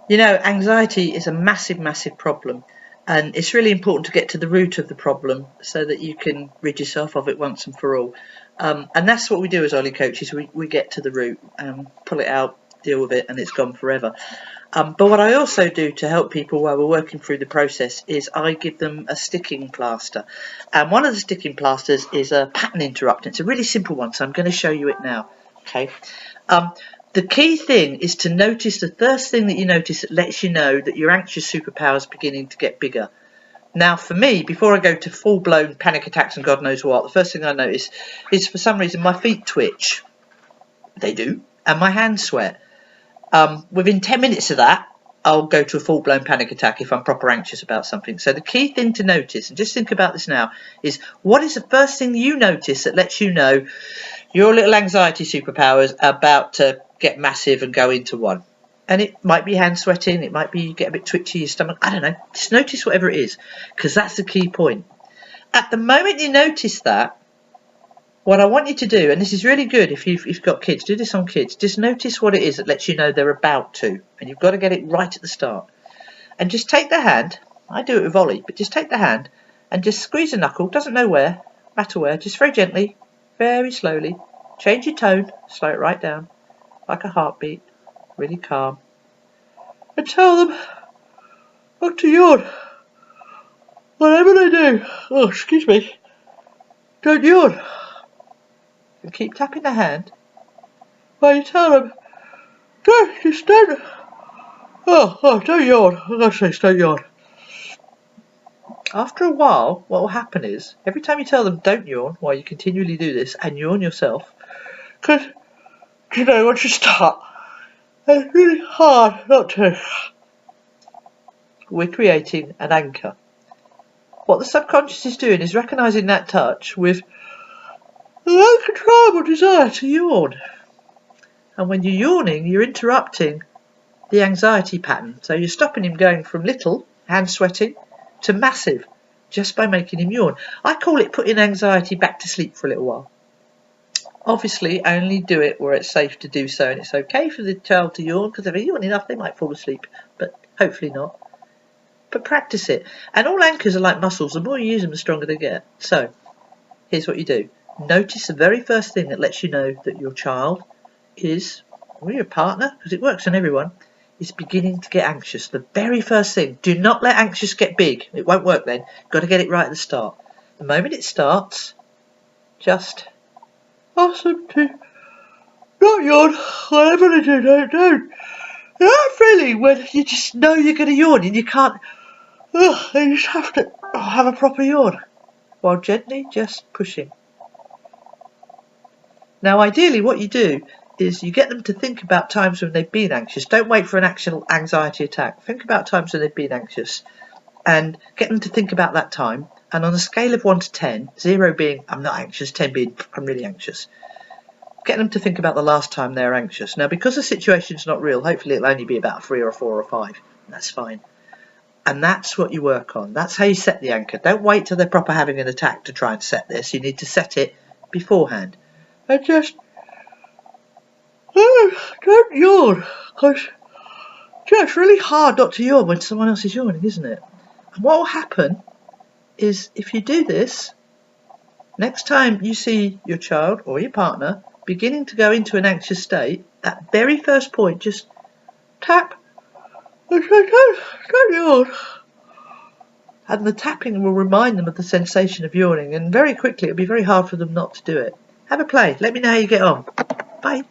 You know, anxiety is a massive, massive problem, and it's really important to get to the root of the problem so that you can rid yourself of it once and for all. And that's what we do as Ollie coaches. We get to the root, pull it out, deal with it, and it's gone forever. But what I also do to help people while we're working through the process is I give them a sticking plaster. And one of the sticking plasters is a pattern interrupter. It's a really simple one, so I'm going to show you it now. Okay. The key thing is to notice the first thing that you notice that lets you know that your anxious superpower is beginning to get bigger. Now, for me, before I go to full-blown panic attacks and God knows what, the first thing I notice is for some reason my feet twitch. They do. And my hands sweat. Within 10 minutes of that, I'll go to a full-blown panic attack if I'm proper anxious about something. So the key thing to notice, and just think about this now, is what is the first thing you notice that lets you know your little anxiety superpower is about to get massive and go into one? And it might be hand sweating, it might be you get a bit twitchy, your stomach, I don't know. Just notice whatever it is, because that's the key point. At the moment you notice that, what I want you to do, and this is really good if you've got kids, do this on kids, just notice what it is that lets you know they're about to, and you've got to get it right at the start. And just take the hand, I do it with Ollie, but just take the hand and just squeeze a knuckle, doesn't matter where, just very gently, very slowly, change your tone, slow it right down, like a heartbeat, really calm, and tell them not to yawn. Whatever they do, oh excuse me, don't yawn. And keep tapping the hand while you tell them, don't yawn, for God's sake, don't yawn. After a while, what will happen is, every time you tell them don't yawn, while you continually do this, and yawn yourself, because, you know, once you start, it's really hard not to. We're creating an anchor. What the subconscious is doing is recognising that touch with an uncontrollable desire to yawn. And when you're yawning, you're interrupting the anxiety pattern. So you're stopping him going from little, hand sweating, to massive, just by making him yawn. I call it putting anxiety back to sleep for a little while. Obviously, only do it where it's safe to do so, and it's okay for the child to yawn, because if they yawn enough, they might fall asleep, but hopefully not. But practice it. And all anchors are like muscles. The more you use them, the stronger they get. So, here's what you do. Notice the very first thing that lets you know that your child is, or your partner, because it works on everyone, is beginning to get anxious. The very first thing. Do not let anxious get big. It won't work then. You've got to get it right at the start. The moment it starts, just ask them to not yawn. Whatever they do, don't. That feeling when you just know you're going to yawn and you can't, you just have to have a proper yawn while gently just pushing. Now, ideally, what you do is you get them to think about times when they've been anxious. Don't wait for an actual anxiety attack. Think about times when they've been anxious and get them to think about that time. And on a scale of 1 to 10, 0 being I'm not anxious, 10 being I'm really anxious, get them to think about the last time they're anxious. Now, because the situation's not real, hopefully it'll only be about a 3 or a 4 or a 5. That's fine. And that's what you work on. That's how you set the anchor. Don't wait till they're proper having an attack to try and set this. You need to set it beforehand. And just, don't yawn. Because it's really hard not to yawn when someone else is yawning, isn't it? And what will happen is if you do this, next time you see your child or your partner beginning to go into an anxious state, that very first point, just tap and say, don't yawn. And the tapping will remind them of the sensation of yawning, and very quickly it'll be very hard for them not to do it. Have a play. Let me know how you get on. Bye.